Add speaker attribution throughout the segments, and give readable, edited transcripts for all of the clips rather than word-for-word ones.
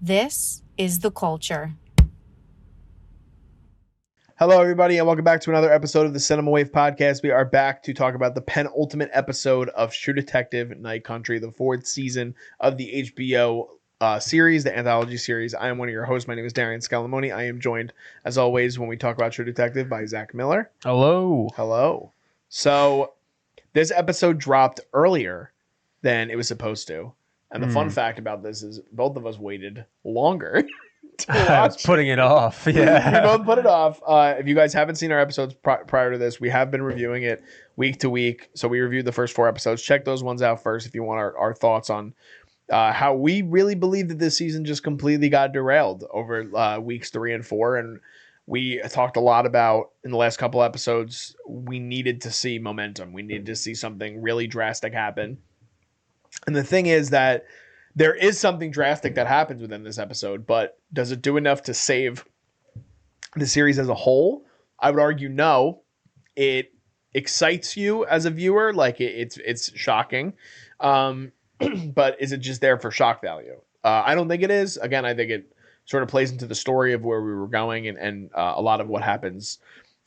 Speaker 1: This is The Culture.
Speaker 2: Hello, everybody, and welcome back to another episode of the Cinema Wave podcast. We are back to talk about the penultimate episode of True Detective Night Country, the fourth season of the HBO series, the anthology series. I am one of your hosts. My name is Darian Zach. I am joined, as always, when we talk about True Detective, by Zach Miller.
Speaker 3: Hello.
Speaker 2: Hello. So, this episode dropped earlier than it was supposed to. And the fun fact about this is both of us waited longer to watch.
Speaker 3: I was putting it off. Yeah.
Speaker 2: We both put it off. If you guys haven't seen our episodes prior to this, we have been reviewing it week to week. So we reviewed the first 4 episodes. Check those ones out first if you want our thoughts on how we really believe that this season just completely got derailed over weeks 3 and 4. And we talked a lot about, in the last couple episodes, we needed to see momentum. We needed to see something really drastic happen. And the thing is that there is something drastic that happens within this episode, but does it do enough to save the series as a whole? I would argue no. It excites you as a viewer, like it's shocking, but is it just there for shock value? I don't think it is. Again, I think it sort of plays into the story of where we were going and a lot of what happens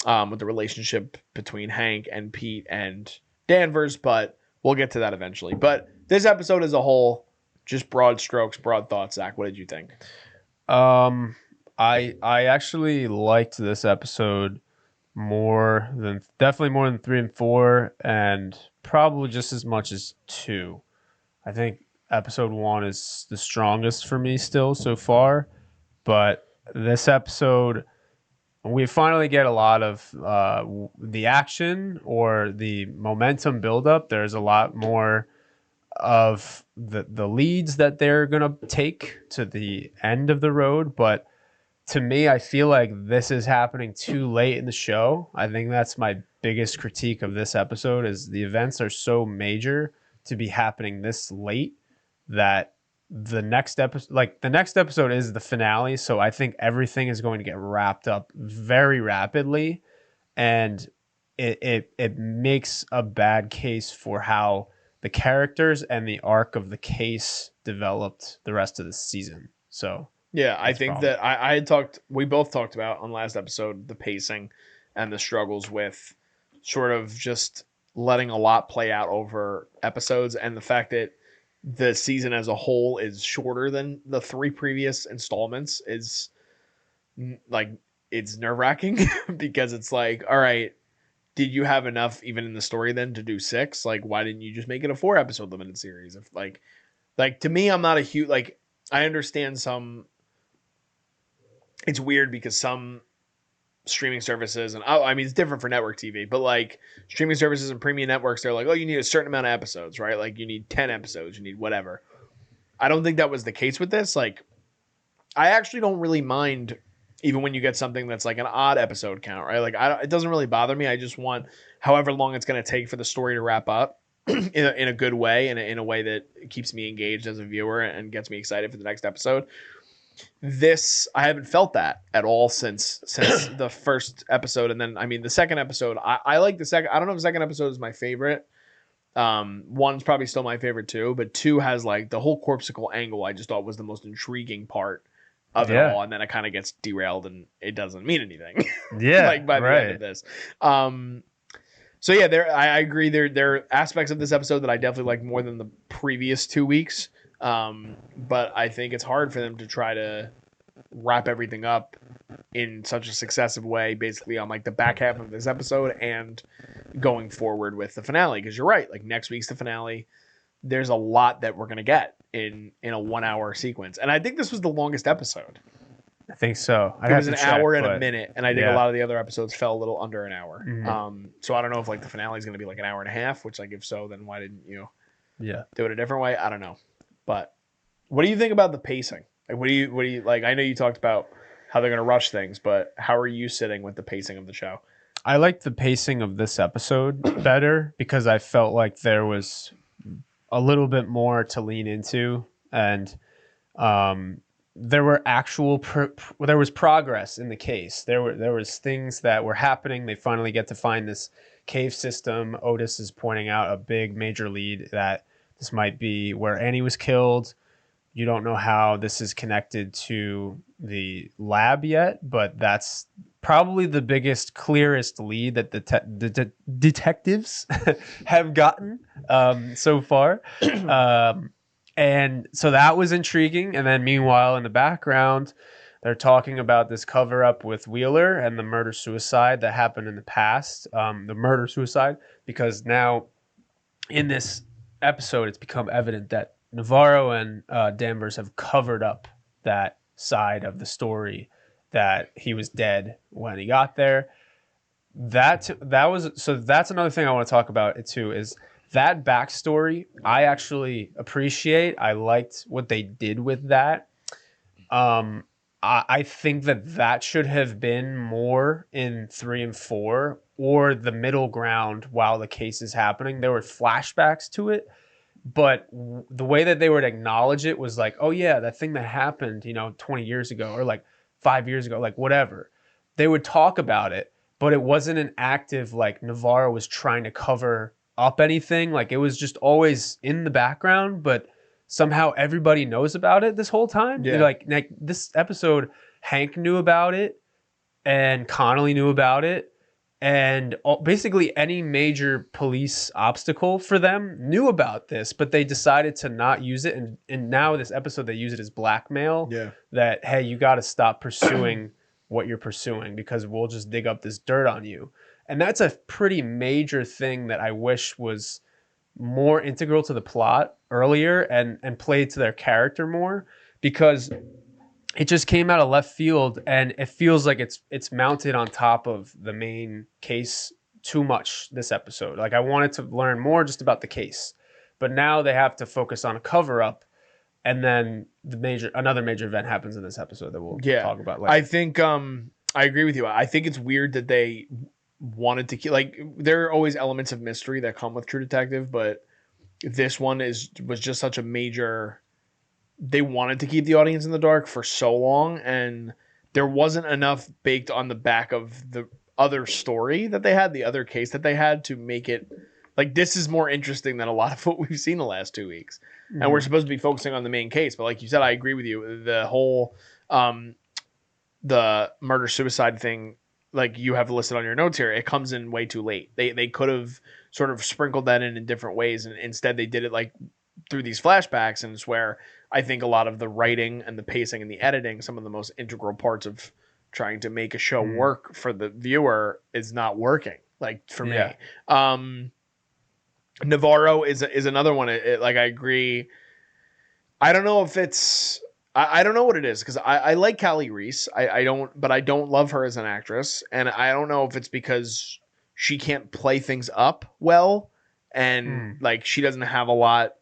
Speaker 2: with the relationship between Hank and Pete and Danvers, but we'll get to that eventually. But this episode as a whole, just broad strokes, broad thoughts. Zach, what did you think?
Speaker 3: I actually liked this episode definitely more than 3 and 4, and probably just as much as 2. I think episode 1 is the strongest for me still so far, but this episode, we finally get a lot of the action or the momentum buildup. There's a lot more of the leads that they're going to take to the end of the road. But to me, I feel like this is happening too late in the show. I think that's my biggest critique of this episode is the events are so major to be happening this late that the next episode is the finale. So I think everything is going to get wrapped up very rapidly. And it makes a bad case for how the characters and the arc of the case developed the rest of the season. So
Speaker 2: yeah, I think that we both talked about on last episode, the pacing and the struggles with sort of just letting a lot play out over episodes, and the fact that the season as a whole is shorter than the 3 previous installments is like, it's nerve-wracking because it's like, all right, did you have enough even in the story then to do 6? Like, why didn't you just make it a 4 episode limited series? If like to me, I'm not a huge, like, I understand some, it's weird because some streaming services, and I mean, it's different for network TV, but like streaming services and premium networks, they're like, oh, you need a certain amount of episodes, right? Like you need 10 episodes, you need whatever. I don't think that was the case with this. Like, I actually don't really mind even when you get something that's like an odd episode count, right? Like, it doesn't really bother me. I just want however long it's going to take for the story to wrap up in a good way, and in a way that keeps me engaged as a viewer and gets me excited for the next episode. This, I haven't felt that at all since the first episode. And then, I mean, the second episode, I like the second. I don't know if the second episode is my favorite. One's probably still my favorite too, but 2 has like the whole corpsicle angle. I just thought was the most intriguing part of it all, and then it kind of gets derailed and it doesn't mean anything.
Speaker 3: Yeah,
Speaker 2: like by the end of this. So yeah, I agree. There are aspects of this episode that I definitely like more than the previous 2 weeks. But I think it's hard for them to try to wrap everything up in such a successive way, basically on like the back half of this episode and going forward with the finale. Because you're right, like next week's the finale. There's a lot that we're gonna get in a 1 hour sequence, and I think this was the longest episode.
Speaker 3: I think so.
Speaker 2: It was an hour and a minute, and I think a lot of the other episodes fell a little under an hour. So I don't know if like the finale is gonna be like an hour and a half, which like if so, then why didn't you do it a different way? I don't know. But what do you think about the pacing? Like, what do you like? I know you talked about how they're going to rush things, but how are you sitting with the pacing of the show?
Speaker 3: I like the pacing of this episode better because I felt like there was a little bit more to lean into, and there were there was progress in the case. There was things that were happening. They finally get to find this cave system. Otis is pointing out a big major lead that this might be where Annie was killed. You don't know how this is connected to the lab yet, but that's probably the biggest, clearest lead that the detectives have gotten so far. And so that was intriguing. And then meanwhile, in the background, they're talking about this cover up with Wheeler and the murder suicide that happened in the past. The murder suicide, because now in this episode, it's become evident that Navarro and Danvers have covered up that side of the story that he was dead when he got there. That's another thing I want to talk about it too, is that backstory. I actually appreciate. I liked what they did with that. I think that should have been more in 3 and 4, or the middle ground while the case is happening. There were flashbacks to it, but the way that they would acknowledge it was like, oh yeah, that thing that happened, 20 years ago, or like 5 years ago, like whatever. They would talk about it, but it wasn't an active, like Navarro was trying to cover up anything. Like it was just always in the background, but somehow everybody knows about it this whole time.
Speaker 2: Yeah.
Speaker 3: Like this episode, Hank knew about it and Connolly knew about it. And basically any major police obstacle for them knew about this, but they decided to not use it. And now this episode, they use it as blackmail.
Speaker 2: Yeah.
Speaker 3: That, hey, you got to stop pursuing what you're pursuing because we'll just dig up this dirt on you. And that's a pretty major thing that I wish was more integral to the plot earlier and played to their character more, because it just came out of left field and it feels like it's mounted on top of the main case too much this episode. Like I wanted to learn more just about the case, but now they have to focus on a cover up, and then another major event happens in this episode that we'll talk about later.
Speaker 2: I think I agree with you. I think it's weird that they wanted to keep, like, there are always elements of mystery that come with True Detective, but this one was just such a major. They wanted to keep the audience in the dark for so long, and there wasn't enough baked on the back of the other story that they had, the other case that they had, to make it like this is more interesting than a lot of what we've seen the last 2 weeks. Mm-hmm. And we're supposed to be focusing on the main case, but like you said, I agree with you. The whole the murder suicide thing, like you have listed on your notes here, it comes in way too late. They could have sort of sprinkled that in different ways, and instead they did it like through these flashbacks, and it's where I think a lot of the writing and the pacing and the editing, some of the most integral parts of trying to make a show work for the viewer, is not working. Like for me, Navarro is another one. Like I agree. I don't know if it's. I don't know what it is, because I like Callie Reis. I don't love her as an actress, and I don't know if it's because she can't play things up well, and like she doesn't have a lot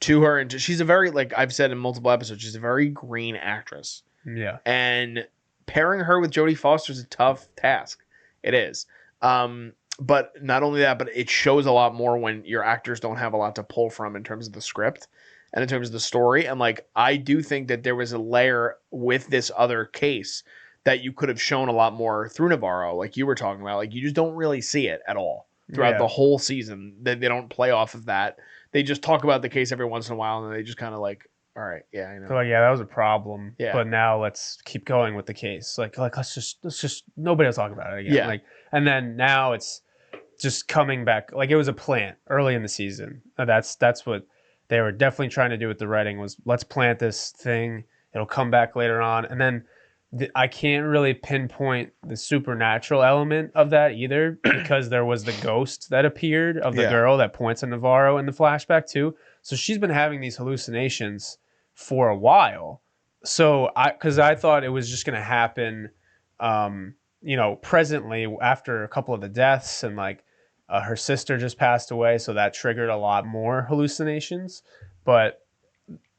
Speaker 2: to her, and she's a very, like I've said in multiple episodes, she's a very green actress.
Speaker 3: Yeah,
Speaker 2: and pairing her with Jodie Foster is a tough task. It is. But not only that, but it shows a lot more when your actors don't have a lot to pull from in terms of the script and in terms of the story. And like, I do think that there was a layer with this other case that you could have shown a lot more through Navarro, like you were talking about. Like, you just don't really see it at all throughout the whole season. They don't play off of that. They just talk about the case every once in a while, and then they just kind of like, all right, yeah, I know.
Speaker 3: So yeah, that was a problem.
Speaker 2: Yeah.
Speaker 3: But now let's keep going with the case. Like let's just nobody will talk about it again.
Speaker 2: Yeah.
Speaker 3: Like, and then now it's just coming back. Like it was a plant early in the season. That's what they were definitely trying to do with the writing, was let's plant this thing. It'll come back later on. And then I can't really pinpoint the supernatural element of that either, because there was the ghost that appeared of the girl that points at Navarro in the flashback too. So she's been having these hallucinations for a while. So because I thought it was just going to happen, presently after a couple of the deaths, and like her sister just passed away. So that triggered a lot more hallucinations. But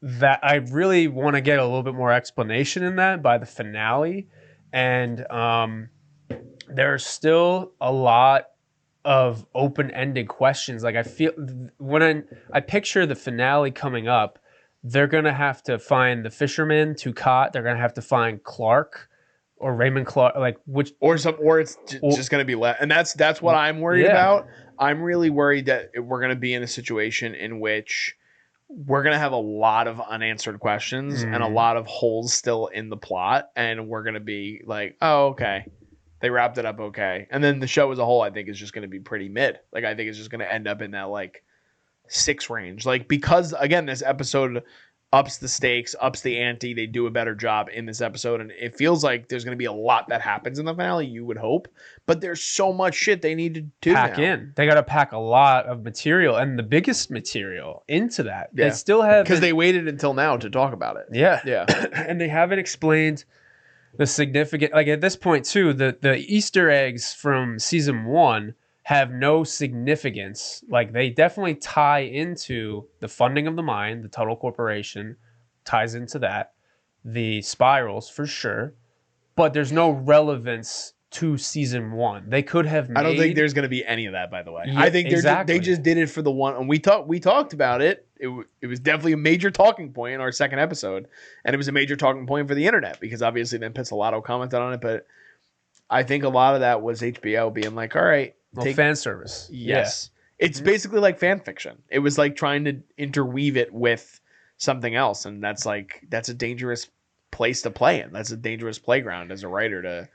Speaker 3: that I really want to get a little bit more explanation in that by the finale. And there's still a lot of open-ended questions. Like I feel when I picture the finale coming up, they're going to have to find the fisherman, Tucat. They're going to have to find Clark or Raymond Clark, like which
Speaker 2: or it's just going to be left. And that's what I'm worried about. I'm really worried that we're going to be in a situation in which we're going to have a lot of unanswered questions and a lot of holes still in the plot. And we're going to be like, oh, okay. They wrapped it up okay. And then the show as a whole, I think, is just going to be pretty mid. Like, I think it's just going to end up in that, like, 6 range. Like, because, again, this episode ups the stakes, ups the ante. They do a better job in this episode. And it feels like there's going to be a lot that happens in the finale, you would hope. But there's so much shit they need to do
Speaker 3: pack
Speaker 2: now.
Speaker 3: in. They got to pack a lot of material, and the biggest material into that.
Speaker 2: Yeah.
Speaker 3: They still have...
Speaker 2: Because they waited until now to talk about it.
Speaker 3: Yeah.
Speaker 2: Yeah.
Speaker 3: And they haven't explained the significant... Like, at this point, too, the Easter eggs from season 1 have no significance. Like, they definitely tie into the funding of the mine, the Tuttle Corporation ties into that, the spirals for sure, but there's no relevance to season 1. They could have made...
Speaker 2: I don't think there's going to be any of that, by the way.
Speaker 3: Yeah,
Speaker 2: I think
Speaker 3: exactly.
Speaker 2: they just did it for the one, and we talked about it. It was definitely a major talking point in our second episode, and it was a major talking point for the internet because obviously then Pizzolatto commented on it, but I think a lot of that was HBO being like, all right,
Speaker 3: fan service.
Speaker 2: Yes. Yeah. It's basically like fan fiction. It was like trying to interweave it with something else, and that's a dangerous place to play in. That's a dangerous playground as a writer to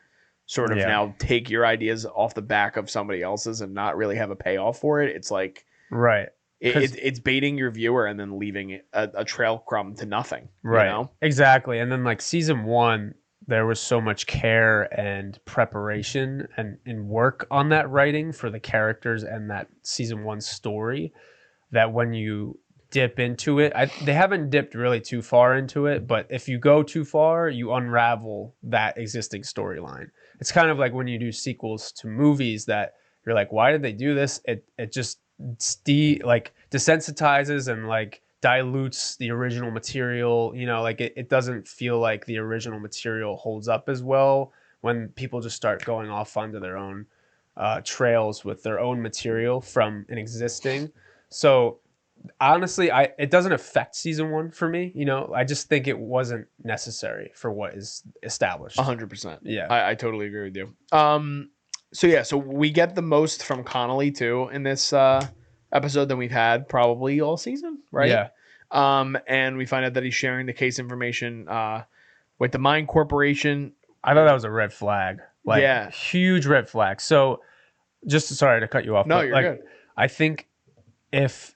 Speaker 2: sort of now take your ideas off the back of somebody else's and not really have a payoff for it. It's like
Speaker 3: right.
Speaker 2: It's baiting your viewer and then leaving a trail crumb to nothing.
Speaker 3: Right.
Speaker 2: You know?
Speaker 3: Exactly. And then like season 1, there was so much care and preparation and work on that writing for the characters and that season 1 story that when you dip into it, they haven't dipped really too far into it, but if you go too far, you unravel that existing storyline. It's kind of like when you do sequels to movies that you're like, why did they do this? It just desensitizes and like dilutes the original material. You know, like it doesn't feel like the original material holds up as well when people just start going off onto their own trails with their own material from an existing. So honestly, it doesn't affect season 1 for me. You know, I just think it wasn't necessary for what is established.
Speaker 2: 100%.
Speaker 3: Yeah,
Speaker 2: I totally agree with you. So we get the most from Connolly too in this episode than we've had probably all season, right?
Speaker 3: Yeah.
Speaker 2: And we find out that he's sharing the case information with the Mine Corporation.
Speaker 3: I thought that was a red flag. Like, huge red flag. So, sorry to cut you off.
Speaker 2: No, you're good.
Speaker 3: I think if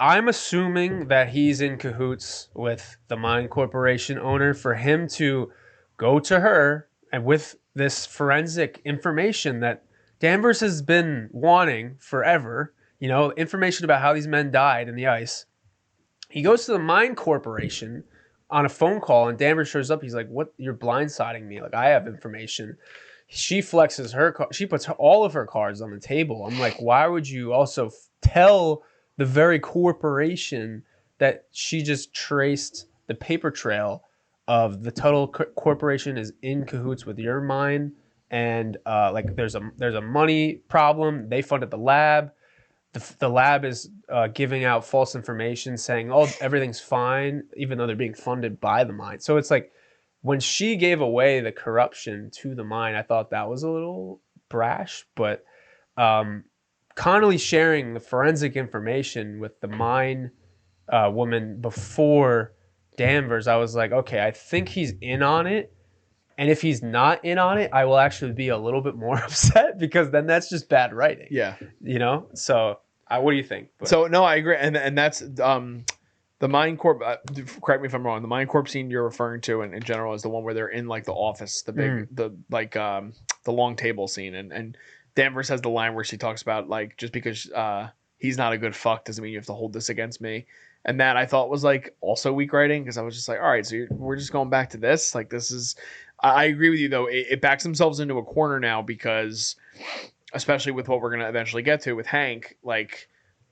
Speaker 3: I'm assuming that he's in cahoots with the Mine Corporation owner for him to go to her and with this forensic information that Danvers has been wanting forever, you know, information about how these men died in the ice. He goes to the Mine Corporation on a phone call and Danvers shows up. He's like, what? You're blindsiding me. Like, I have information. She flexes she puts all of her cards on the table. I'm like, why would you also tell the very corporation that she just traced the paper trail of the Tuttle Corporation is in cahoots with your mine? And like there's a money problem. They funded the lab. The lab is giving out false information saying, oh, everything's fine, even though they're being funded by the mine. So it's like when she gave away the corruption to the mine, I thought that was a little brash. But Connolly sharing the forensic information with the mine woman before Danvers, I was like, okay, I think he's in on it. And if he's not in on it, I will actually be a little bit more upset because then that's just bad writing.
Speaker 2: Yeah.
Speaker 3: You know? So what do you think?
Speaker 2: So, no, I agree. And that's the Mine Corp. Correct me if I'm wrong. The Mine Corp scene you're referring to in general is the one where they're in like the office, the big, the long table scene. And Danvers has the line where she talks about like, just because he's not a good fuck doesn't mean you have to hold this against me. And that I thought was like also weak writing because I was just like, all right, so we're just going back to this. Like this is, I agree with you though. It backs themselves into a corner now because, especially with what we're going to eventually get to with Hank, like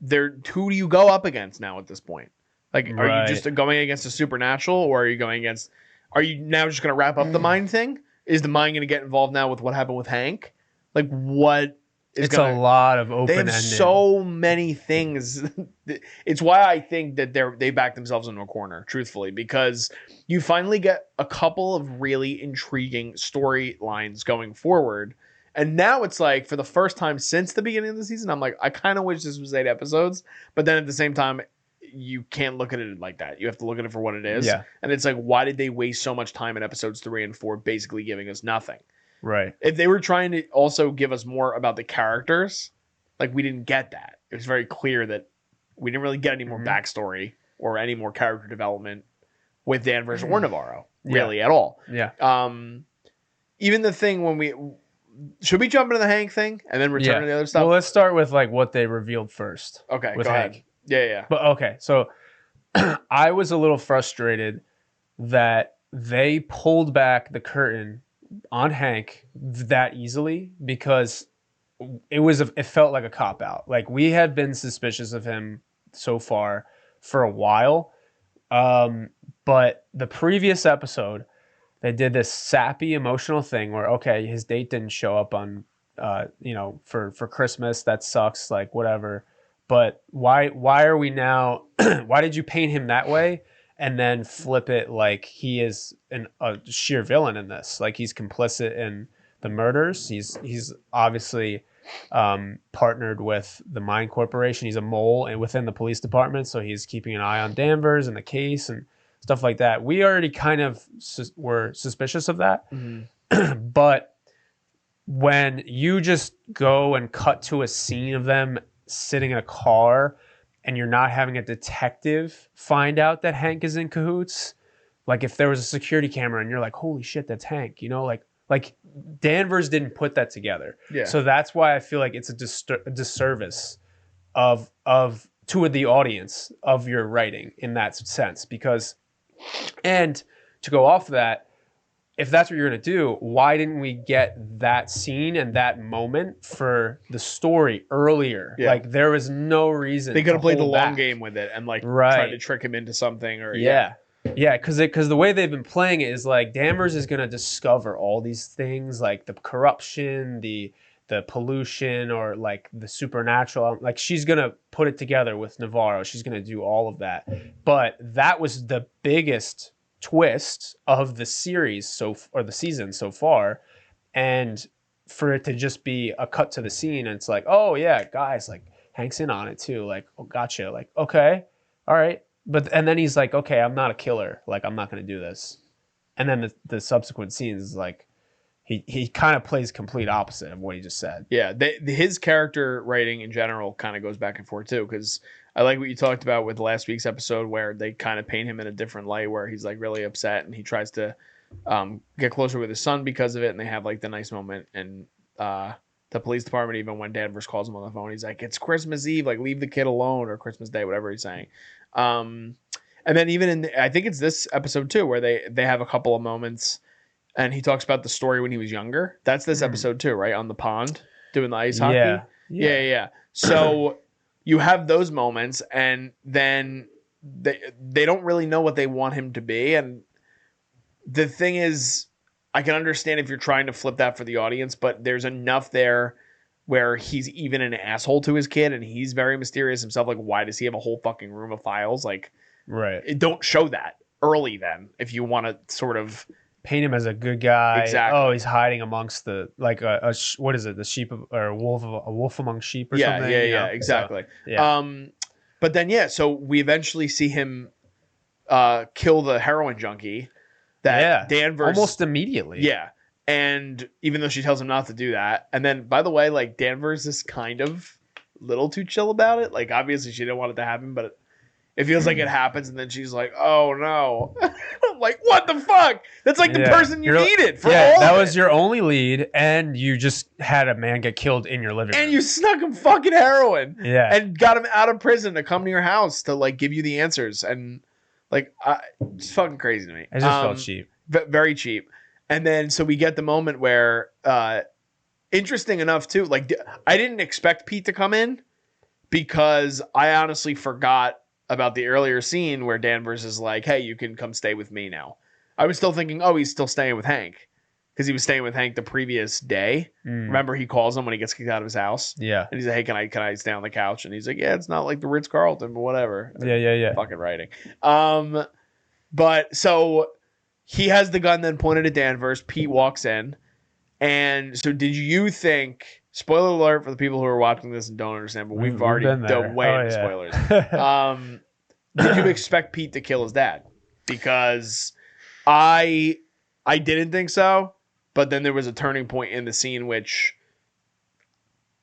Speaker 2: who do you go up against now at this point? Like, are you just going against a supernatural or are you now just going to wrap up the mine thing? Is the mine going to get involved now with what happened with Hank? Like what?
Speaker 3: It's a lot of open-ended.
Speaker 2: They have so many things. It's why I think that they back themselves into a corner, truthfully, because you finally get a couple of really intriguing storylines going forward. And now it's like, for the first time since the beginning of the season, I'm like, I kind of wish this was 8 episodes. But then at the same time, you can't look at it like that. You have to look at it for what it is.
Speaker 3: Yeah.
Speaker 2: And it's like, why did they waste so much time in episodes 3 and 4 basically giving us nothing?
Speaker 3: Right.
Speaker 2: If they were trying to also give us more about the characters, like we didn't get that. It was very clear that we didn't really get any more backstory or any more character development with Danvers or Navarro, really, at all.
Speaker 3: Yeah.
Speaker 2: Even the thing when we... Should we jump into the Hank thing and then return to the other stuff?
Speaker 3: Well, let's start with like what they revealed first.
Speaker 2: Okay,
Speaker 3: with
Speaker 2: go
Speaker 3: Hank.
Speaker 2: ahead. Yeah.
Speaker 3: But okay, so I was a little frustrated that they pulled back the curtain on Hank that easily because it felt like a cop out. Like we had been suspicious of him so far for a while, but the previous episode they did this sappy emotional thing where okay, his date didn't show up on for Christmas. That sucks. Like whatever. But why are we now? Why did you paint him that way and then flip it like he is a sheer villain in this? Like he's complicit in the murders. He's obviously partnered with the Mine Corporation. He's a mole and within the police department, so he's keeping an eye on Danvers and the case and stuff like that. We already kind of were suspicious of that, but when you just go and cut to a scene of them sitting in a car and you're not having a detective find out that Hank is in cahoots, like if there was a security camera and you're like, holy shit, that's Hank, like Danvers didn't put that together. Yeah. So that's why I feel like it's a disservice of to the audience of your writing in that sense, because, and to go off of that, if that's what you're going to do, why didn't we get that scene and that moment for the story earlier? Yeah. Like there was no reason.
Speaker 2: They could have played the long game with it and like tried to trick him into something or
Speaker 3: yeah, because the way they've been playing it is like Danvers is going to discover all these things like the corruption, the pollution, or like the supernatural. Like she's going to put it together with Navarro. She's going to do all of that. But that was the biggest twist of the series or the season so far, and for it to just be a cut to the scene and it's like, oh yeah, guys, like Hank's in on it too, like, oh gotcha, like okay, all right, and then he's like, okay, I'm not a killer, like I'm not going to do this, and then the subsequent scenes is like he kind of plays complete opposite of what he just said.
Speaker 2: Yeah, his character writing in general kind of goes back and forth too, because I like what you talked about with last week's episode where they kind of paint him in a different light where he's like really upset and he tries to get closer with his son because of it, and they have like the nice moment in the police department. Even when Danvers calls him on the phone, he's like, it's Christmas Eve, like leave the kid alone, or Christmas Day, whatever he's saying. And then even I think it's this episode too where they have a couple of moments and he talks about the story when he was younger. That's this episode too, right? On the pond doing the ice hockey. Yeah. So you have those moments, and then they don't really know what they want him to be. And the thing is, I can understand if you're trying to flip that for the audience, but there's enough there where he's even an asshole to his kid, and he's very mysterious himself. Like, why does he have a whole fucking room of files? Like,
Speaker 3: right.
Speaker 2: Don't show that early then if you want to sort of
Speaker 3: paint him as a good guy.
Speaker 2: Exactly.
Speaker 3: Oh, he's hiding amongst the what is it? The sheep or a wolf among sheep or something.
Speaker 2: Yeah, exactly.
Speaker 3: So, yeah.
Speaker 2: But then so we eventually see him kill the heroin junkie. That Danvers
Speaker 3: almost immediately.
Speaker 2: Yeah, and even though she tells him not to do that, and then by the way, like Danvers is kind of a little too chill about it. Like obviously she didn't want it to happen, but it feels like it happens, and then she's like, "Oh no!" I'm like, "What the fuck?" That's like the person you needed for all of it.
Speaker 3: That was your only lead, and you just had a man get killed in your living room,
Speaker 2: and you snuck him fucking heroin,
Speaker 3: and
Speaker 2: got him out of prison to come to your house to like give you the answers, and like it's fucking crazy to me.
Speaker 3: It just felt cheap,
Speaker 2: very cheap. And then so we get the moment where, interesting enough too, like I didn't expect Pete to come in because I honestly forgot about the earlier scene where Danvers is like, hey, you can come stay with me now. I was still thinking, oh, he's still staying with Hank because he was staying with Hank the previous day. Remember, he calls him when he gets kicked out of his house.
Speaker 3: Yeah.
Speaker 2: And he's like, hey, can I stay on the couch? And he's like, yeah, it's not like the Ritz-Carlton, but whatever.
Speaker 3: Yeah.
Speaker 2: Fucking writing. But so he has the gun then pointed at Danvers. Pete walks in. And so did you think, spoiler alert for the people who are watching this and don't understand, but we've already dove way into spoilers. did you expect Pete to kill his dad? Because I didn't think so, but then there was a turning point in the scene which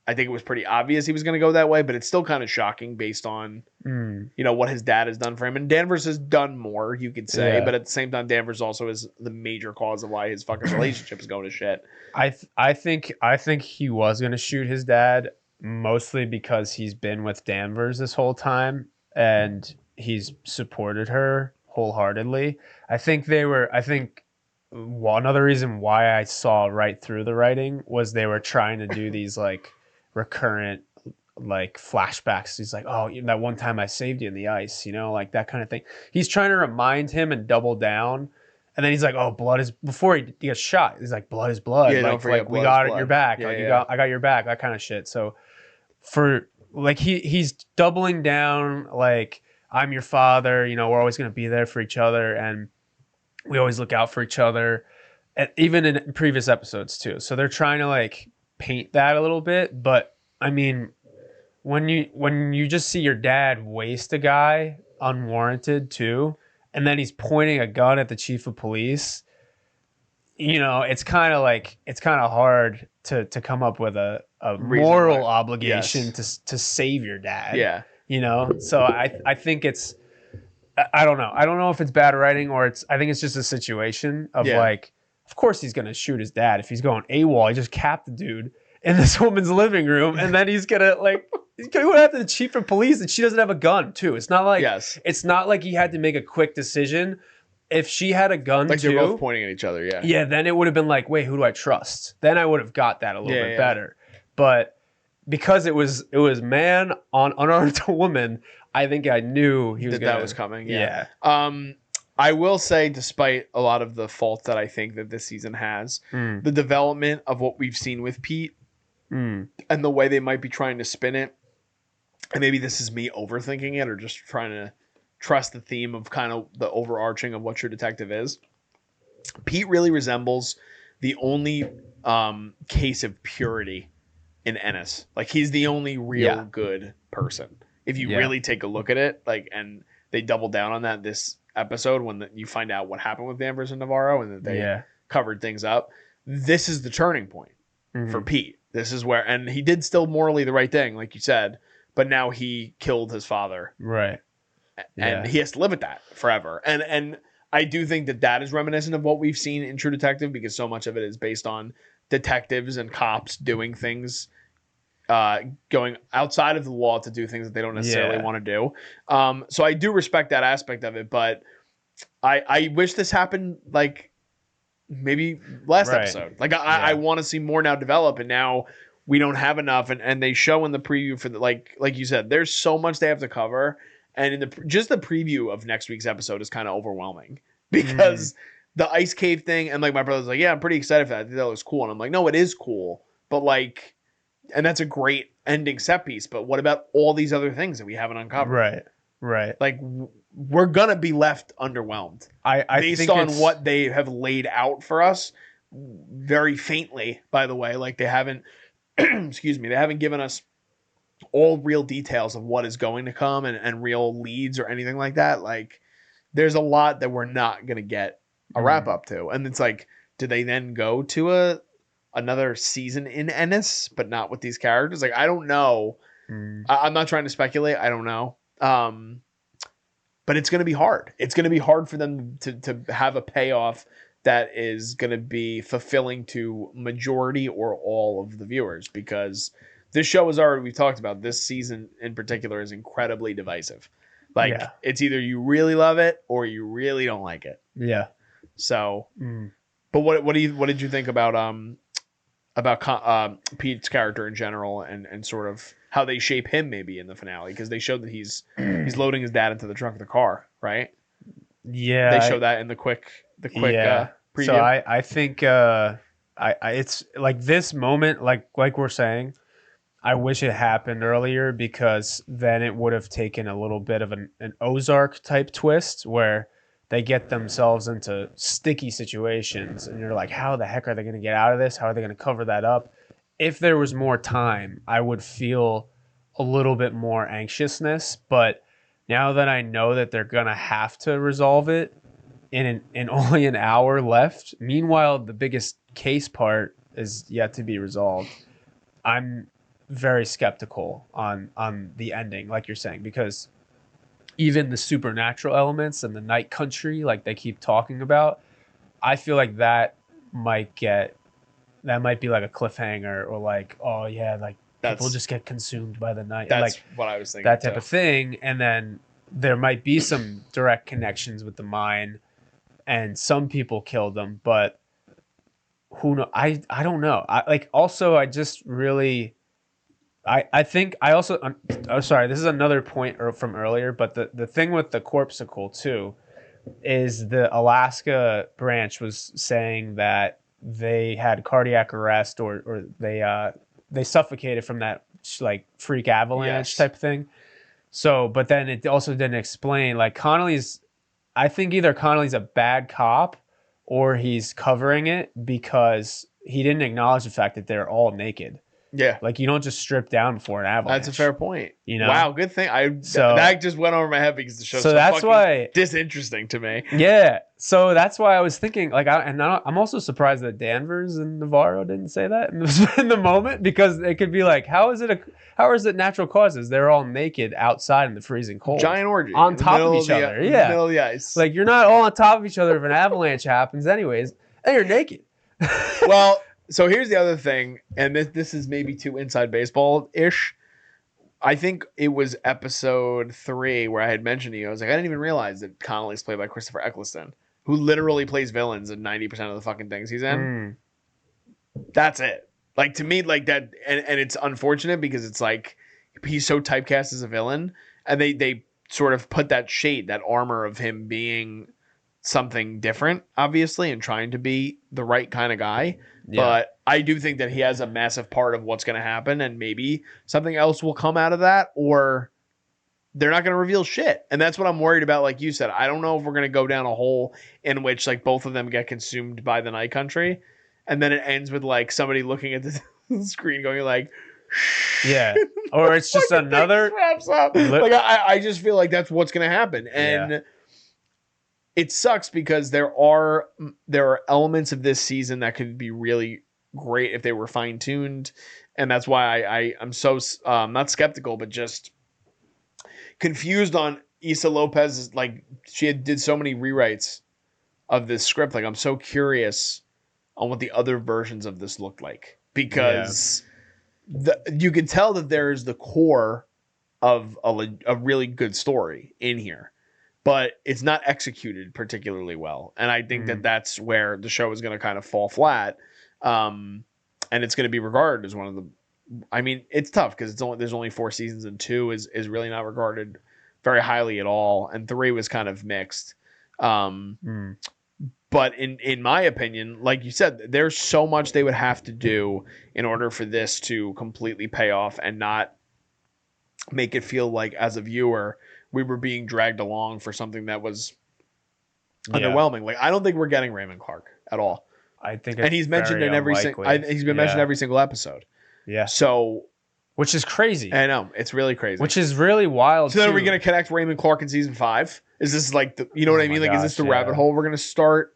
Speaker 2: I think it was pretty obvious he was going to go that way, but it's still kind of shocking based on what his dad has done for him. And Danvers has done more, you could say, but at the same time, Danvers also is the major cause of why his fucking relationship is going to shit.
Speaker 3: I think he was going to shoot his dad mostly because he's been with Danvers this whole time and he's supported her wholeheartedly. I think one other reason why I saw right through the writing was they were trying to do these like recurrent like flashbacks. He's like, oh, that one time I saved you in the ice, like that kind of thing. He's trying to remind him and double down. And then he's like, oh, blood is, before he gets shot, he's like, blood is blood.
Speaker 2: Yeah,
Speaker 3: like we got your back. I got your back, that kind of shit. So for like, he's doubling down, like, I'm your father, we're always going to be there for each other. And we always look out for each other, and even in previous episodes too. So they're trying to like paint that a little bit. But I mean, when you just see your dad waste a guy unwarranted too, and then he's pointing a gun at the chief of police, it's kind of hard to come up with a moral obligation to save your dad.
Speaker 2: Yeah.
Speaker 3: So I think it's, I don't know. I don't know if it's bad writing or I think it's just a situation of like, of course he's going to shoot his dad. If he's going AWOL, he just capped the dude in this woman's living room, and then he's going to like, he's going to go after the chief of police, and she doesn't have a gun too. It's not like, it's not like he had to make a quick decision. If she had a gun
Speaker 2: like
Speaker 3: too,
Speaker 2: they're both pointing at each other. Yeah.
Speaker 3: Yeah. Then it would have been like, wait, who do I trust? Then I would have got that a little bit better. But because it was man on unarmed woman, I think I knew that
Speaker 2: was coming. Yeah. I will say, despite a lot of the faults that I think that this season has, the development of what we've seen with Pete and the way they might be trying to spin it, and maybe this is me overthinking it or just trying to trust the theme of kind of the overarching of what True Detective is. Pete really resembles the only case of purity in Ennis. Like, he's the only real good person. If you really take a look at it, like, and they double down on that this episode when you find out what happened with Danvers and Navarro and that they covered things up. This is the turning point for Pete. This is where, and he did still morally the right thing, like you said, but now he killed his father.
Speaker 3: Right.
Speaker 2: And he has to live with that forever. And I do think that is reminiscent of what we've seen in True Detective, because so much of it is based on detectives and cops doing things, going outside of the law to do things that they don't necessarily want to do. So I do respect that aspect of it, but I wish this happened like maybe last episode. Like I want to see more now develop, and now we don't have enough. And they show in the preview for the, like you said, there's so much they have to cover. And in the preview of next week's episode is kind of overwhelming because the ice cave thing, and like my brother's like, yeah, I'm pretty excited for that. I think that looks cool. And I'm like, no, it is cool, but like, and that's a great ending set piece. But what about all these other things that we haven't uncovered?
Speaker 3: Right.
Speaker 2: Like, we're gonna be left underwhelmed. I based on what they have laid out for us, very faintly, by the way. Like, they haven't, excuse me, they haven't given us all real details of what is going to come and real leads or anything like that. Like, there's a lot that we're not going to get a wrap up to. And it's like, do they then go to another season in Ennis, but not with these characters? Like, I don't know. I'm not trying to speculate. I don't know. But it's going to be hard. It's going to be hard for them to have a payoff that is going to be fulfilling to majority or all of the viewers, because this show is already, we've talked about, this season in particular is incredibly divisive. Like, it's either you really love it or you really don't like it.
Speaker 3: Yeah.
Speaker 2: So, but what did you think about Pete's character in general and sort of how they shape him maybe in the finale? Because they showed that he's loading his dad into the trunk of the car, right?
Speaker 3: Yeah.
Speaker 2: They show that in the quick preview.
Speaker 3: So I think it's like this moment, like we're saying, I wish it happened earlier, because then it would have taken a little bit of an Ozark type twist where they get themselves into sticky situations and you're like, how the heck are they going to get out of this? How are they going to cover that up? If there was more time, I would feel a little bit more anxiousness, but now that I know that they're gonna have to resolve it in only an hour left. Meanwhile, the biggest case part is yet to be resolved. I'm very skeptical on the ending, like you're saying, because even the supernatural elements and the night country, like they keep talking about, I feel like that might be like a cliffhanger, or like, oh yeah, like people just get consumed by the night.
Speaker 2: That's
Speaker 3: like
Speaker 2: what I was thinking.
Speaker 3: That type of thing. And then there might be some direct connections with the mine, and some people killed them, but who know? I don't know. I just really. I think I also. Sorry, this is another point from earlier, but the thing with the corpsicle too is the Alaska branch was saying that they had cardiac arrest, or they suffocated from that like freak avalanche type thing. So, but then it also didn't explain, like, I think either Connolly's a bad cop or he's covering it because he didn't acknowledge the fact that they're all naked.
Speaker 2: Yeah.
Speaker 3: Like, you don't just strip down before an avalanche.
Speaker 2: That's a fair point.
Speaker 3: You know?
Speaker 2: Wow, good thing. That just went over my head because the show's so
Speaker 3: that's
Speaker 2: fucking
Speaker 3: why
Speaker 2: disinteresting to me.
Speaker 3: Yeah. So that's why I was thinking, like, I'm also surprised that Danvers and Navarro didn't say that in the moment, because it could be like, how is it natural causes? They're all naked outside in the freezing cold.
Speaker 2: Giant orgy.
Speaker 3: On top of each other.
Speaker 2: In the middle of the ice.
Speaker 3: Like, you're not all on top of each other if an avalanche happens anyways, and you're naked.
Speaker 2: Well, so here's the other thing, and this is maybe too inside baseball-ish. I think it was episode 3 where I had mentioned to you, I was like, I didn't even realize that Connolly's played by Christopher Eccleston, who literally plays villains in 90% of the fucking things he's in. That's it. Like, to me, like that, and it's unfortunate because it's like he's so typecast as a villain, and they sort of put that shade, that armor of him being something different, obviously, and trying to be the right kind of guy. Yeah. But I do think that he has a massive part of what's going to happen, and maybe something else will come out of that, or they're not going to reveal shit. And that's what I'm worried about. Like you said, I don't know if we're going to go down a hole in which like both of them get consumed by the night country, and then it ends with like somebody looking at the screen going like,
Speaker 3: yeah, or it's just another
Speaker 2: wraps up. Like I just feel like that's what's going to happen, and it sucks because there are elements of this season that could be really great if they were fine tuned, and that's why I'm so not skeptical, but just confused on Issa Lopez. Like, she did so many rewrites of this script. Like, I'm so curious on what the other versions of this looked like, because you can tell that there is the core of a really good story in here, but it's not executed particularly well. And I think that that's where the show is going to kind of fall flat. And it's going to be regarded as one of the, I mean, it's tough because there's only 4 seasons, and 2 is really not regarded very highly at all. And 3 was kind of mixed. But in my opinion, like you said, there's so much they would have to do in order for this to completely pay off and not make it feel like, as a viewer, we were being dragged along for something that was underwhelming. Like, I don't think we're getting Raymond Clark at all.
Speaker 3: I think,
Speaker 2: and he's mentioned in every he's been mentioned every single episode. Yeah. So,
Speaker 3: which is crazy.
Speaker 2: I know, it's really crazy.
Speaker 3: Which is really wild.
Speaker 2: So then, are we going to connect Raymond Clark in season 5? Is this like you know what I mean? Like, is this the rabbit hole we're going to start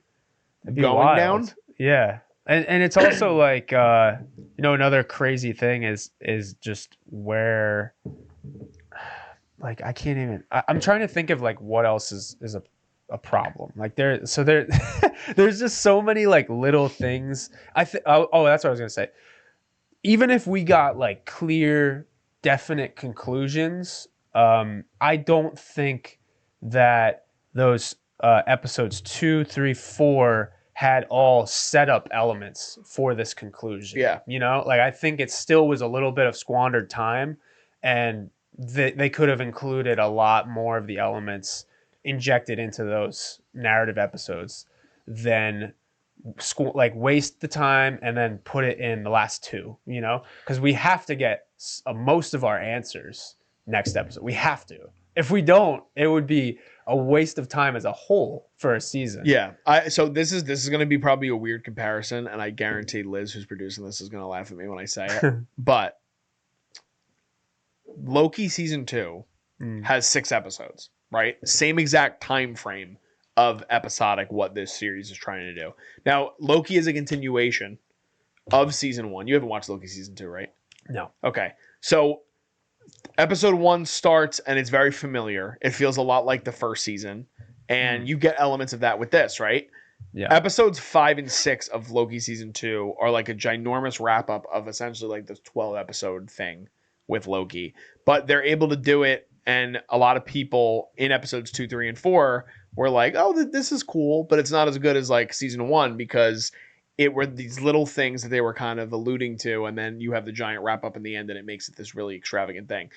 Speaker 2: going down?
Speaker 3: Yeah. And it's also like another crazy thing is just where, like, I can't even. I'm trying to think of like what else is a problem. Like there's just so many like little things. That's what I was gonna say. Even if we got like clear, definite conclusions, I don't think that those episodes 2, 3, 4 had all setup elements for this conclusion. Yeah, like, I think it still was a little bit of squandered time, and they could have included a lot more of the elements injected into those narrative episodes than waste the time and then put it in the last 2, because we have to get most of our answers next episode. We have to. If we don't, it would be a waste of time as a whole for a season. Yeah.
Speaker 2: So this is going to be probably a weird comparison, and I guarantee Liz, who's producing this, is going to laugh at me when I say it. But Loki season 2 has 6 episodes, right? Same exact time frame of episodic what this series is trying to do. Now, Loki is a continuation of season 1. You haven't watched Loki season 2, right?
Speaker 3: No.
Speaker 2: Okay. So episode 1 starts and it's very familiar. It feels a lot like the first season. And you get elements of that with this, right?
Speaker 3: Yeah.
Speaker 2: Episodes 5 and 6 of Loki season 2 are like a ginormous wrap up of essentially like this 12 episode thing with Loki. But they're able to do it. And a lot of people in episodes 2, 3, and 4 were like, oh, this is cool, but it's not as good as like season 1 because it were these little things that they were kind of alluding to. And then you have the giant wrap up in the end and it makes it this really extravagant thing.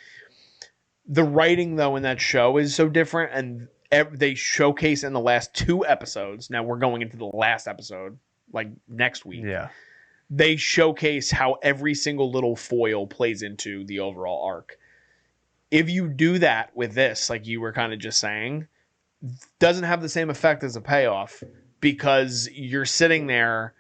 Speaker 2: The writing, though, in that show is so different. And they showcase in the last 2 episodes. Now we're going into the last episode, like next week.
Speaker 3: Yeah.
Speaker 2: They showcase how every single little foil plays into the overall arc. If you do that with this, like you were kind of just saying, doesn't have the same effect as a payoff because you're sitting there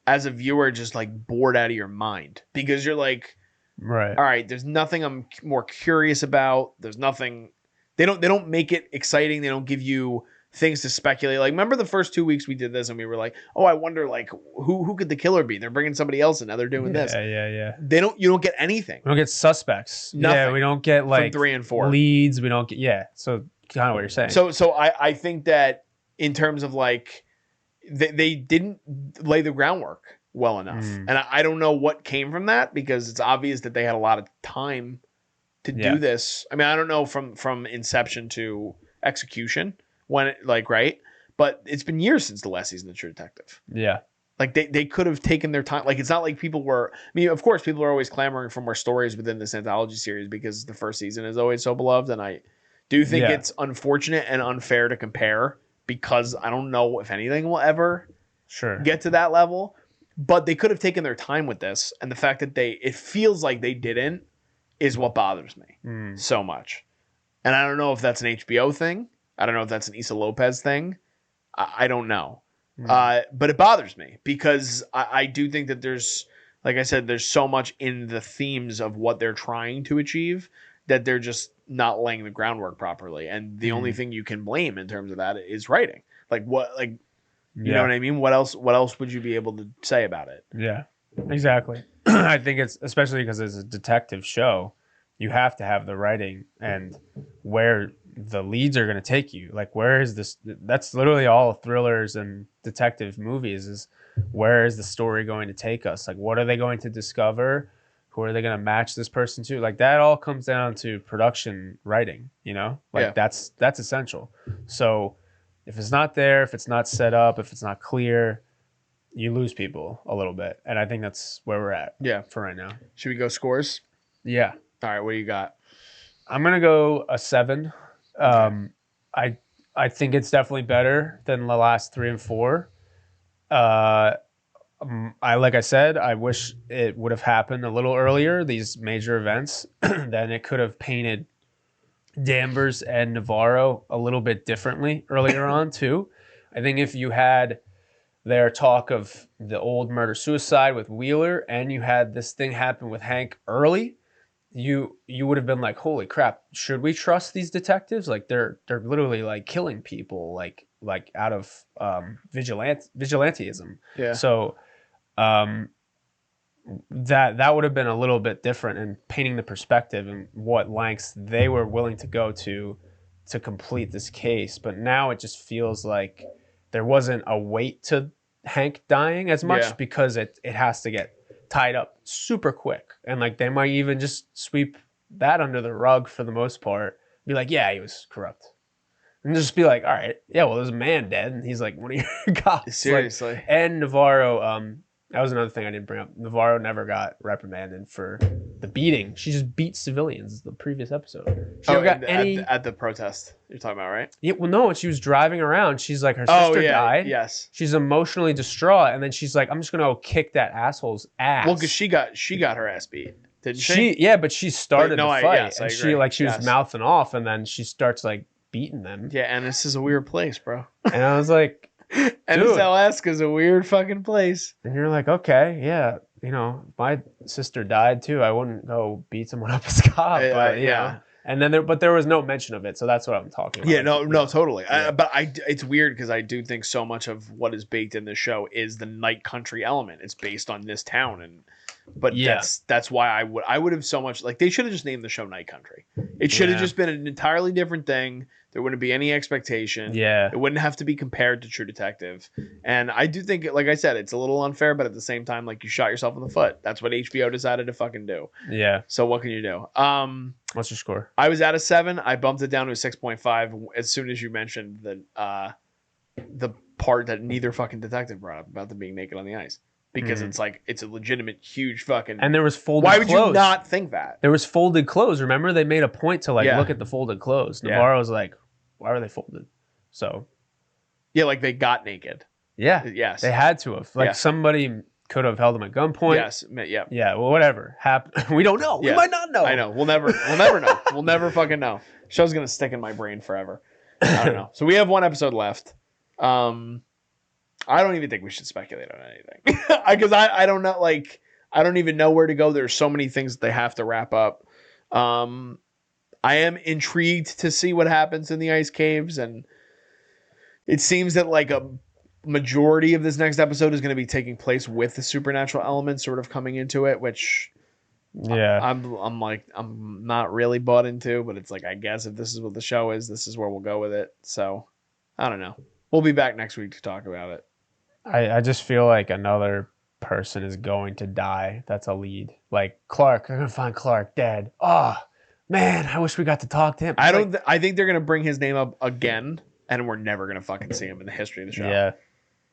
Speaker 2: as a viewer just like bored out of your mind because you're like,
Speaker 3: right,
Speaker 2: all right, there's nothing I'm more curious about. There's nothing. They don't make it exciting. They don't give you things to speculate. Like, remember the first 2 weeks we did this and we were like, oh, I wonder like who could the killer be? They're bringing somebody else in. Now they're doing this.
Speaker 3: Yeah.
Speaker 2: You don't get anything.
Speaker 3: We don't get suspects.
Speaker 2: Nothing.
Speaker 3: Yeah, we don't get like
Speaker 2: from 3 and 4
Speaker 3: leads. We don't get So kind of what you're saying.
Speaker 2: So I think that in terms of like they didn't lay the groundwork well enough, and I don't know what came from that because it's obvious that they had a lot of time to do this. I mean, I don't know from inception to execution when it like right, but it's been years since the last season of True Detective.
Speaker 3: Yeah.
Speaker 2: Like they could have taken their time. Like it's not like people were. I mean, of course, people are always clamoring for more stories within this anthology series because the first season is always so beloved, and I do think it's unfortunate and unfair to compare because I don't know if anything will ever get to that level. But they could have taken their time with this, and the fact that it feels like they didn't is what bothers me so much. And I don't know if that's an HBO thing. I don't know if that's an Issa Lopez thing. I don't know. But it bothers me because I do think that there's, like I said, there's so much in the themes of what they're trying to achieve that they're just not laying the groundwork properly. And the only thing you can blame in terms of that is writing. Like what, like, you know what I mean? What else would you be able to say about it?
Speaker 3: Yeah, exactly. I think it's especially because it's a detective show, you have to have the writing and where the leads are going to take you. Like, where is this? That's literally all thrillers and detective movies is where is the story going to take us? Like, what are they going to discover? Who are they going to match this person to? Like, that all comes down to production writing, you know? Like, that's essential. So if it's not there, if it's not set up, if it's not clear, you lose people a little bit. And I think that's where we're at for right now.
Speaker 2: Should we go scores?
Speaker 3: Yeah.
Speaker 2: All right, what do you got?
Speaker 3: I'm going to go a 7. I think it's definitely better than the last 3 and 4. Like I said, I wish it would have happened a little earlier, these major events. Then it could have painted Danvers and Navarro a little bit differently earlier on too. I think if you had their talk of the old murder-suicide with Wheeler and you had this thing happen with Hank early, you would have been like, holy crap, should we trust these detectives? Like they're literally like killing people like out of vigilantism.
Speaker 2: Yeah.
Speaker 3: So that would have been a little bit different in painting the perspective and what lengths they were willing to go to complete this case. But now it just feels like there wasn't a weight to Hank dying as much because it has to get tied up super quick. And like they might even just sweep that under the rug for the most part. Be like, yeah, he was corrupt. And just be like, all right, yeah, well, there's a man dead. And he's like, one of your cops.
Speaker 2: Seriously.
Speaker 3: Like, and Navarro, that was another thing I didn't bring up. Navarro never got reprimanded for the beating. She just beat civilians the previous episode. She never got
Speaker 2: at the protest you're talking about, right?
Speaker 3: Yeah, well, no, she was driving around. She's like, her sister died.
Speaker 2: Yes.
Speaker 3: She's emotionally distraught. And then she's like, I'm just going to go kick that asshole's ass.
Speaker 2: Well, because she got her ass beat, didn't she?
Speaker 3: Yeah, but she started the fight.
Speaker 2: Yes,
Speaker 3: and
Speaker 2: agree.
Speaker 3: she was mouthing off, and then she starts like beating them.
Speaker 2: Yeah, and this is a weird place, bro.
Speaker 3: And I was like,
Speaker 2: and this Alaska's a weird fucking place.
Speaker 3: And you're like, okay, yeah, you know, my sister died too. I wouldn't go beat someone up as a cop. But,
Speaker 2: yeah.
Speaker 3: And then but there was no mention of it, so that's what I'm talking about.
Speaker 2: Yeah, no, totally.
Speaker 3: Yeah.
Speaker 2: But it's weird because I do think so much of what is baked in this show is the night country element. It's based on this town, but that's why I would have so much like they should have just named the show Night Country. It should have just been an entirely different thing. There wouldn't be any expectation.
Speaker 3: Yeah.
Speaker 2: It wouldn't have to be compared to True Detective. And I do think, like I said, it's a little unfair, but at the same time, like you shot yourself in the foot. That's what HBO decided to fucking do.
Speaker 3: Yeah.
Speaker 2: So what can you do?
Speaker 3: What's your score?
Speaker 2: I was at a 7. I bumped it down to a 6.5 as soon as you mentioned the part that neither fucking detective brought up about them being naked on the ice. Because it's like it's a legitimate huge fucking.
Speaker 3: And there was folded.
Speaker 2: Why would
Speaker 3: clothes.
Speaker 2: you not think that?
Speaker 3: There was folded clothes. Remember, they made a point to look at the folded clothes. Navarro was like, "Why are they folded?" So,
Speaker 2: yeah, like they got naked.
Speaker 3: Yeah,
Speaker 2: yes,
Speaker 3: they had to have. Somebody could have held them at gunpoint.
Speaker 2: Yes, yeah,
Speaker 3: yeah. Well, whatever happened. We don't know. We might not know.
Speaker 2: I know. We'll never know. We'll never fucking know. Show's gonna stick in my brain forever. I don't know. So we have one episode left. I don't even think we should speculate on anything because I don't know. Like I don't even know where to go. There's so many things that they have to wrap up. I am intrigued to see what happens in the ice caves, and it seems that like a majority of this next episode is going to be taking place with the supernatural element sort of coming into it, which I'm not really bought into, but it's like I guess if this is what the show is, this is where we'll go with it. So I don't know. We'll be back next week to talk about it.
Speaker 3: I just feel like another person is going to die. That's a lead. Like Clark, they're gonna find Clark dead. Oh man, I wish we got to talk to him.
Speaker 2: I think they're gonna bring his name up again, and we're never gonna fucking see him in the history of the show.
Speaker 3: Yeah.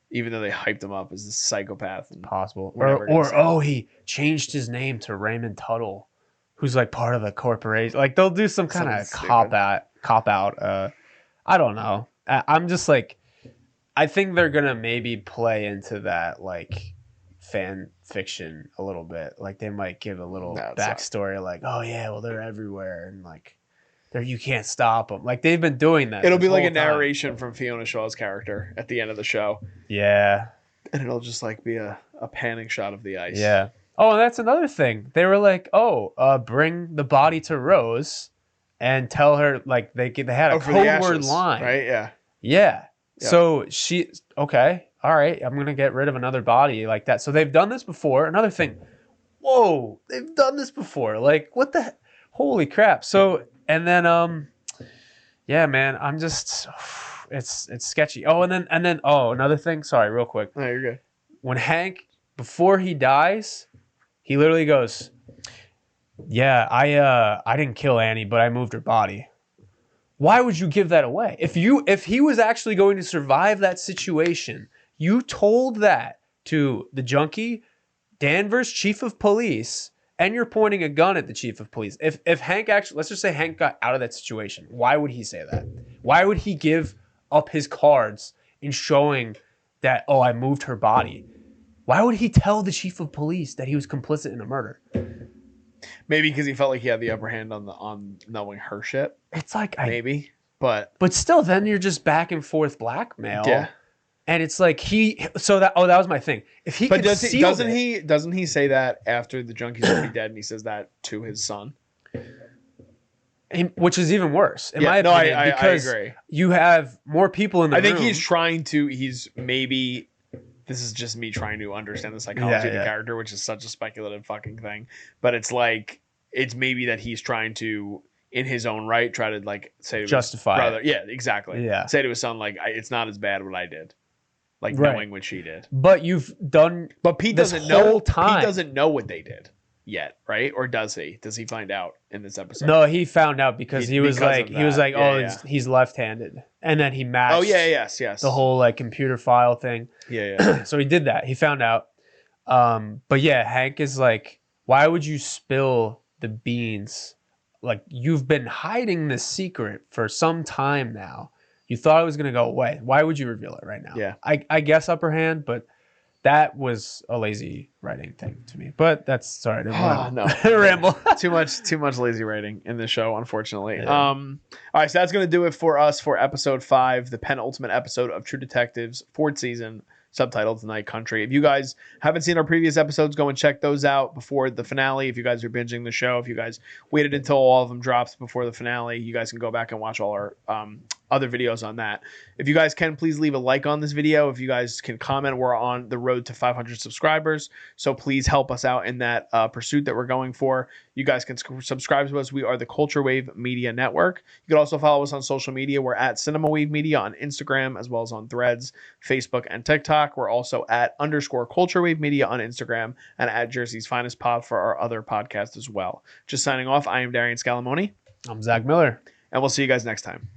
Speaker 2: Even though they hyped him up as this psychopath. And
Speaker 3: possible. Or he changed his name to Raymond Tuttle, who's like part of the corporation. Like they'll do some kind of cop out. I don't know. I'm just like, I think they're gonna maybe play into that like fan fiction a little bit. Like they might give a little backstory, like, oh yeah, well they're everywhere, and like, you can't stop them. Like they've been doing that.
Speaker 2: It'll be like a narration from Fiona Shaw's character at the end of the show.
Speaker 3: Yeah,
Speaker 2: and it'll just like be a panning shot of the ice.
Speaker 3: Yeah. Oh, and that's another thing. They were like, bring the body to Rose, and tell her like they had a code word line,
Speaker 2: right? Yeah.
Speaker 3: Yeah. So okay, all right, I'm going to get rid of another body like that. So they've done this before. Another thing, whoa, they've done this before. Like, what the, holy crap. So, and then, yeah, man, I'm just, it's sketchy. Oh, and then, another thing, sorry, real quick.
Speaker 2: No, you're good.
Speaker 3: When Hank, before he dies, he literally goes, yeah, I didn't kill Annie, but I moved her body. Why would you give that away? If he was actually going to survive that situation, you told that to the junkie, Danvers, chief of police, and you're pointing a gun at the chief of police. If Hank actually, let's just say Hank got out of that situation, why would he say that? Why would he give up his cards in showing that, oh, I moved her body? Why would he tell the chief of police that he was complicit in a murder?
Speaker 2: Maybe because he felt like he had the upper hand on knowing her shit.
Speaker 3: It's like
Speaker 2: but
Speaker 3: still, then you're just back and forth blackmail.
Speaker 2: Yeah,
Speaker 3: and it's like that was my thing. If he doesn't
Speaker 2: he say that after the junkie's already dead, and he says that to his son,
Speaker 3: which is even worse in my opinion. Because
Speaker 2: I agree.
Speaker 3: You have more people in the room.
Speaker 2: I think he's maybe. This is just me trying to understand the psychology of the character, which is such a speculative fucking thing. But it's like, it's maybe that he's trying to, in his own right, try to like say to
Speaker 3: justify
Speaker 2: his brother. Yeah, exactly.
Speaker 3: Yeah.
Speaker 2: Say to his son, like, it's not as bad what I did. Like knowing what she did.
Speaker 3: But you've done.
Speaker 2: But Pete doesn't know. Pete doesn't know what they did yet, right? Or does he? Does he find out in this episode?
Speaker 3: No, he found out because he was like, he's left-handed, and then he matched.
Speaker 2: Oh yeah, yes.
Speaker 3: The whole like computer file thing.
Speaker 2: Yeah.
Speaker 3: So he did that. He found out. But yeah, Hank is like, why would you spill the beans? Like, you've been hiding this secret for some time now. You thought it was gonna go away. Why would you reveal it right now?
Speaker 2: Yeah.
Speaker 3: I guess upper hand, but that was a lazy writing thing to me. But that's sorry.
Speaker 2: No.
Speaker 3: Ramble.
Speaker 2: too much lazy writing in this show, unfortunately.
Speaker 3: Yeah.
Speaker 2: All right, so that's gonna do it for us for episode 5, the penultimate episode of True Detective's 4th season, subtitled Night Country. If you guys haven't seen our previous episodes, go and check those out before the finale. If you guys are binging the show, if you guys waited until all of them drops before the finale, you guys can go back and watch all our other videos on that. If you guys can, please leave a like on this video. If you guys can comment, we're on the road to 500 subscribers, so please help us out in that pursuit that we're going for. You guys can subscribe to us. We are the Culture Wave Media Network. You can also follow us on social media. We're at Cinema Wave Media on Instagram, as well as on Threads, Facebook, and TikTok. We're also at _Culture Wave Media on Instagram, and at Jersey's Finest Pod for our other podcast as well. Just signing off, I am Darian Scalamoni.
Speaker 3: I'm Zach Miller.
Speaker 2: And we'll see you guys next time.